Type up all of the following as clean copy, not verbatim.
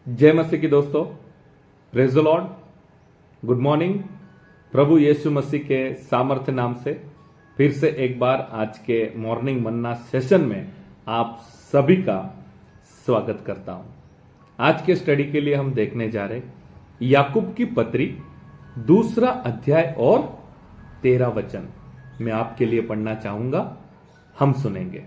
जय मसीह की दोस्तों, praise the Lord, good morning. प्रभु यीशु मसीह के सामर्थ्य नाम से फिर से एक बार आज के मॉर्निंग मन्ना सेशन में आप सभी का स्वागत करता हूं। आज के स्टडी के लिए हम देखने जा रहे याकूब की पत्री 2 अध्याय और 13 वचन मैं आपके लिए पढ़ना चाहूंगा। हम सुनेंगे।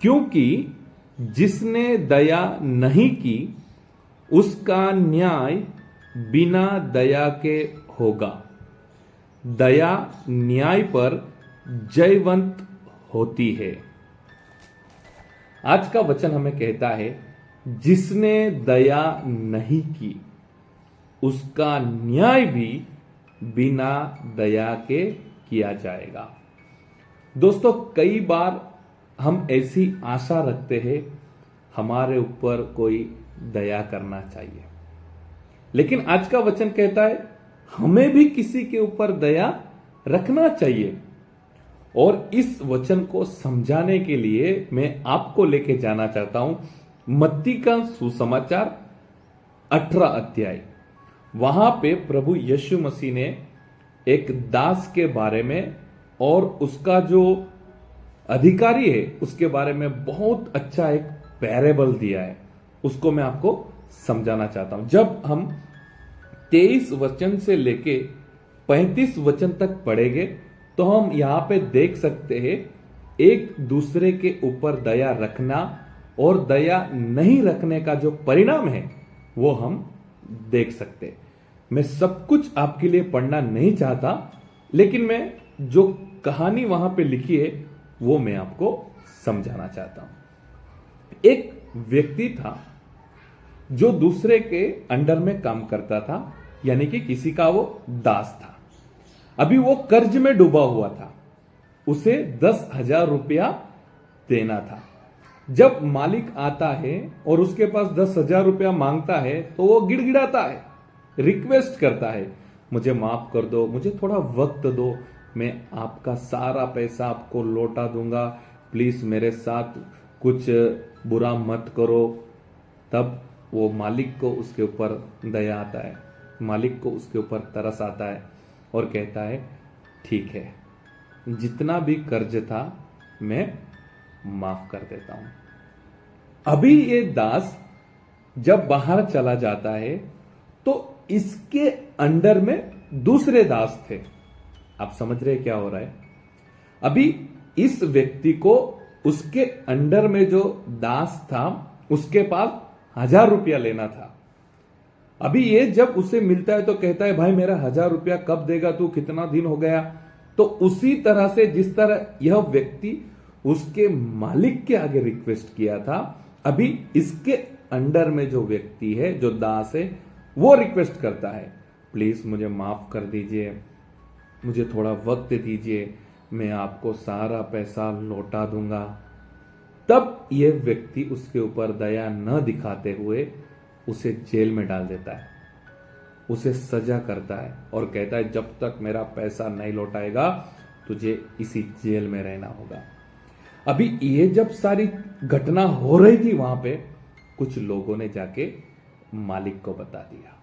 क्योंकि जिसने दया नहीं की उसका न्याय बिना दया के होगा। दया न्याय पर जयवंत होती है। आज का वचन हमें कहता है, जिसने दया नहीं की उसका न्याय भी बिना दया के किया जाएगा। दोस्तों, कई बार हम ऐसी आशा रखते हैं हमारे ऊपर कोई दया करना चाहिए, लेकिन आज का वचन कहता है हमें भी किसी के ऊपर दया रखना चाहिए। और इस वचन को समझाने के लिए मैं आपको लेके जाना चाहता हूं मत्ती का सुसमाचार 18 अध्याय। वहां पे प्रभु यीशु मसीह ने एक दास के बारे में और उसका जो अधिकारी है उसके बारे में बहुत अच्छा एक पैरेबल दिया है। उसको मैं आपको समझाना चाहता हूं। जब हम 23 वचन से लेके 35 वचन तक पढ़ेंगे तो हम यहां पे देख सकते हैं एक दूसरे के ऊपर दया रखना और दया नहीं रखने का जो परिणाम है वो हम देख सकते हैं। मैं सब कुछ आपके लिए पढ़ना नहीं चाहता, लेकिन मैं जो कहानी वहां पे लिखी है वो मैं आपको समझाना चाहता हूं। एक व्यक्ति था जो दूसरे के अंडर में काम करता था, यानी कि किसी का वो दास था। अभी वो कर्ज में डूबा हुआ था, उसे 10,000 रुपया देना था। जब मालिक आता है और उसके पास 10,000 रुपया मांगता है तो वो गिड़गिड़ाता है, रिक्वेस्ट करता है, मुझे माफ कर दो, मुझे थोड़ा वक्त दो, मैं आपका सारा पैसा आपको लौटा दूंगा, प्लीज मेरे साथ कुछ बुरा मत करो। तब वो मालिक को उसके ऊपर दया आता है, मालिक को उसके ऊपर तरस आता है और कहता है ठीक है, जितना भी कर्ज था मैं माफ कर देता हूं। अभी ये दास जब बाहर चला जाता है तो इसके अंडर में दूसरे दास थे। आप समझ रहे क्या हो रहा है? अभी इस व्यक्ति को उसके अंडर में जो दास था उसके पास 1,000 रुपया लेना था। अभी ये जब उसे मिलता है तो कहता है भाई मेरा 1,000 रुपया कब देगा तू, कितना दिन हो गया। तो उसी तरह से जिस तरह यह व्यक्ति उसके मालिक के आगे रिक्वेस्ट किया था, अभी इसके अंडर में जो व्यक्ति है, जो दास है, वो रिक्वेस्ट करता है प्लीज मुझे माफ कर दीजिए, मुझे थोड़ा वक्त दीजिए, मैं आपको सारा पैसा लौटा दूंगा। तब यह व्यक्ति उसके ऊपर दया न दिखाते हुए उसे जेल में डाल देता है, उसे सजा करता है और कहता है जब तक मेरा पैसा नहीं लौटाएगा तुझे इसी जेल में रहना होगा। अभी ये जब सारी घटना हो रही थी वहां पे कुछ लोगों ने जाके मालिक को बता दिया।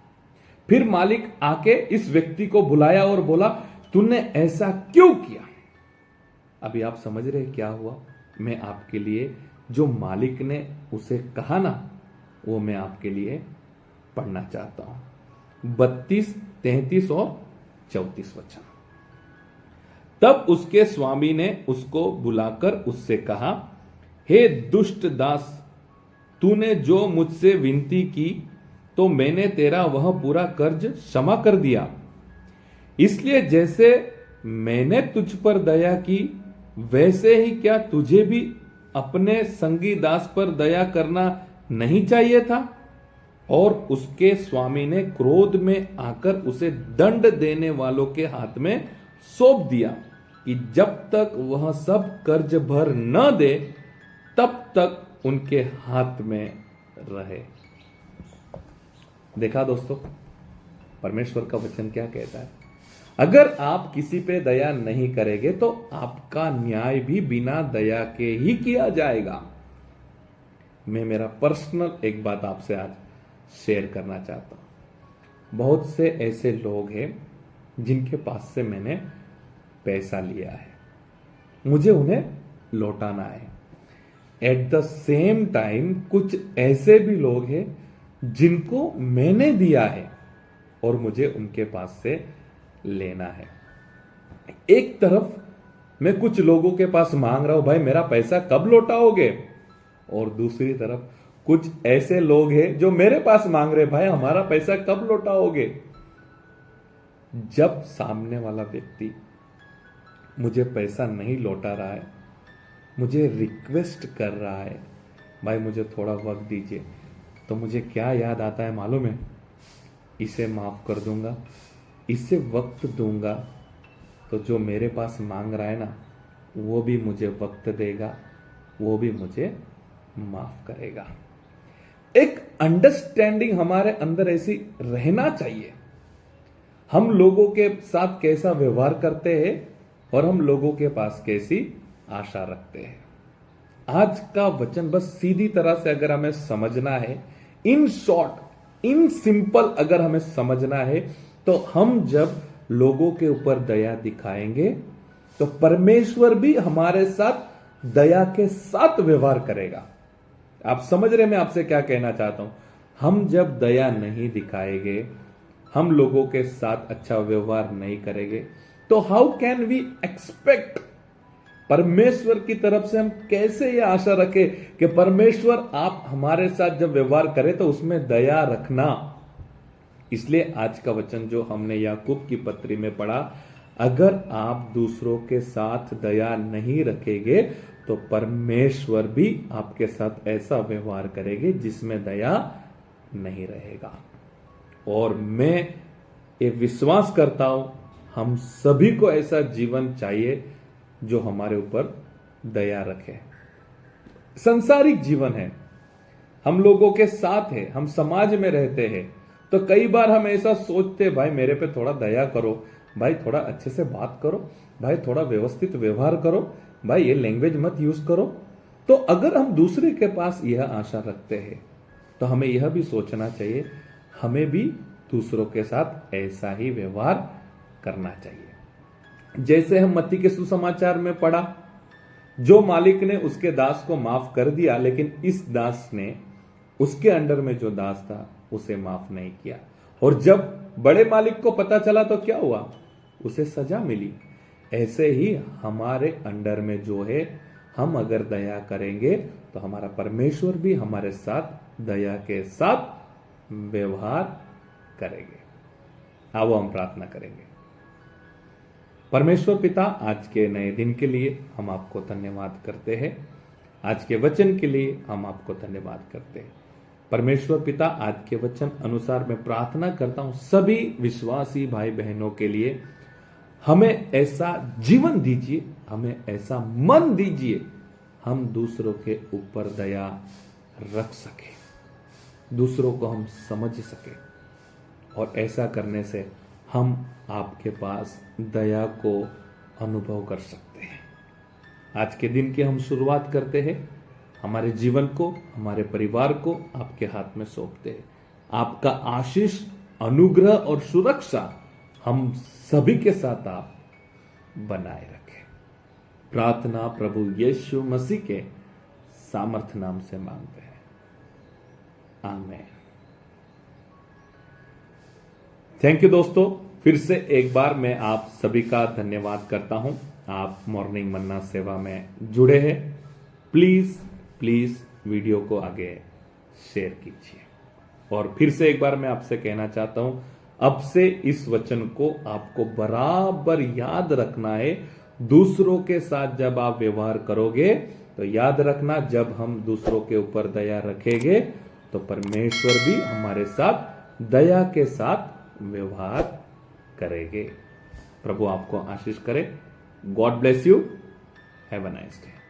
फिर मालिक आके इस व्यक्ति को बुलाया और बोला तूने ऐसा क्यों किया? अभी आप समझ रहे क्या हुआ? मैं आपके लिए जो मालिक ने उसे कहा ना, वो मैं आपके लिए पढ़ना चाहता हूं। 32, 33 और 34 वचन। तब उसके स्वामी ने उसको बुलाकर उससे कहा, हे दुष्ट दास, तूने जो मुझसे विनती की तो मैंने तेरा वह पूरा कर्ज क्षमा कर दिया। इसलिए जैसे मैंने तुझ पर दया की वैसे ही क्या तुझे भी अपने संगी दास पर दया करना नहीं चाहिए था? और उसके स्वामी ने क्रोध में आकर उसे दंड देने वालों के हाथ में सौंप दिया कि जब तक वह सब कर्ज भर न दे तब तक उनके हाथ में रहे। देखा दोस्तों, परमेश्वर का वचन क्या कहता है? अगर आप किसी पे दया नहीं करेंगे तो आपका न्याय भी बिना दया के ही किया जाएगा। मैं मेरा पर्सनल एक बात आपसे आज शेयर करना चाहता हूं। बहुत से ऐसे लोग हैं जिनके पास से मैंने पैसा लिया है, मुझे उन्हें लौटाना है। एट द सेम टाइम कुछ ऐसे भी लोग हैं जिनको मैंने दिया है और मुझे उनके पास से लेना है। एक तरफ मैं कुछ लोगों के पास मांग रहा हूं, भाई मेरा पैसा कब लौटाओगे, और दूसरी तरफ कुछ ऐसे लोग हैं जो मेरे पास मांग रहे, भाई हमारा पैसा कब लौटाओगे। जब सामने वाला व्यक्ति मुझे पैसा नहीं लौटा रहा है, मुझे रिक्वेस्ट कर रहा है, भाई मुझे थोड़ा वक्त दीजिए, तो मुझे क्या याद आता है मालूम है, इसे माफ कर दूंगा, इसे वक्त दूंगा, तो जो मेरे पास मांग रहा है ना, वो भी मुझे वक्त देगा, वो भी मुझे माफ करेगा। एक अंडरस्टैंडिंग हमारे अंदर ऐसी रहना चाहिए। हम लोगों के साथ कैसा व्यवहार करते हैं और हम लोगों के पास कैसी आशा रखते हैं। आज का वचन बस सीधी तरह से अगर हमें समझना है, इन शॉर्ट, इन सिंपल अगर हमें समझना है, तो हम जब लोगों के ऊपर दया दिखाएंगे तो परमेश्वर भी हमारे साथ दया के साथ व्यवहार करेगा। आप समझ रहे मैं आपसे क्या कहना चाहता हूं। हम जब दया नहीं दिखाएंगे, हम लोगों के साथ अच्छा व्यवहार नहीं करेंगे, तो हाउ कैन वी एक्सपेक्ट, परमेश्वर की तरफ से हम कैसे ये आशा रखें कि परमेश्वर आप हमारे साथ जब व्यवहार करें तो उसमें दया रखना। इसलिए आज का वचन जो हमने याकूब की पत्री में पढ़ा, अगर आप दूसरों के साथ दया नहीं रखेंगे तो परमेश्वर भी आपके साथ ऐसा व्यवहार करेंगे जिसमें दया नहीं रहेगा। और मैं ये विश्वास करता हूं हम सभी को ऐसा जीवन चाहिए जो हमारे ऊपर दया रखे। संसारिक जीवन है, हम लोगों के साथ है, हम समाज में रहते हैं, तो कई बार हम ऐसा सोचते, भाई मेरे पे थोड़ा दया करो, भाई थोड़ा अच्छे से बात करो, भाई थोड़ा व्यवस्थित व्यवहार करो, भाई ये लैंग्वेज मत यूज करो। तो अगर हम दूसरे के पास यह आशा रखते हैं तो हमें यह भी सोचना चाहिए, हमें भी दूसरों के साथ ऐसा ही व्यवहार करना चाहिए। जैसे हम मत्ती के सुसमाचार में पढ़ा, जो मालिक ने उसके दास को माफ कर दिया, लेकिन इस दास ने उसके अंडर में जो दास था उसे माफ नहीं किया, और जब बड़े मालिक को पता चला तो क्या हुआ, उसे सजा मिली। ऐसे ही हमारे अंडर में जो है, हम अगर दया करेंगे तो हमारा परमेश्वर भी हमारे साथ दया के साथ व्यवहार करेंगे। आओ हम प्रार्थना करेंगे। परमेश्वर पिता, आज के नए दिन के लिए हम आपको धन्यवाद करते हैं, आज के वचन के लिए हम आपको धन्यवाद करते हैं। परमेश्वर पिता, आज के वचन अनुसार मैं प्रार्थना करता हूं सभी विश्वासी भाई बहनों के लिए, हमें ऐसा जीवन दीजिए, हमें ऐसा मन दीजिए, हम दूसरों के ऊपर दया रख सके, दूसरों को हम समझ सके, और ऐसा करने से हम आपके पास दया को अनुभव कर सकते हैं। आज के दिन की हम शुरुआत करते हैं, हमारे जीवन को, हमारे परिवार को आपके हाथ में सौंपते हैं। आपका आशीष, अनुग्रह और सुरक्षा हम सभी के साथ आप बनाए रखें। प्रार्थना प्रभु यीशु मसीह के सामर्थ नाम से मांगते हैं, आमीन। थैंक यू दोस्तों, फिर से एक बार मैं आप सभी का धन्यवाद करता हूं। आप मॉर्निंग मन्ना सेवा में जुड़े हैं। प्लीज प्लीज वीडियो को आगे शेयर कीजिए। और फिर से एक बार मैं आपसे कहना चाहता हूं, अब से इस वचन को आपको बराबर याद रखना है। दूसरों के साथ जब आप व्यवहार करोगे तो याद रखना, जब हम दूसरों के ऊपर दया रखेंगे तो परमेश्वर भी हमारे साथ दया के साथ व्यवहार करेंगे। प्रभु आपको आशीष करे। God bless you. Have a nice day.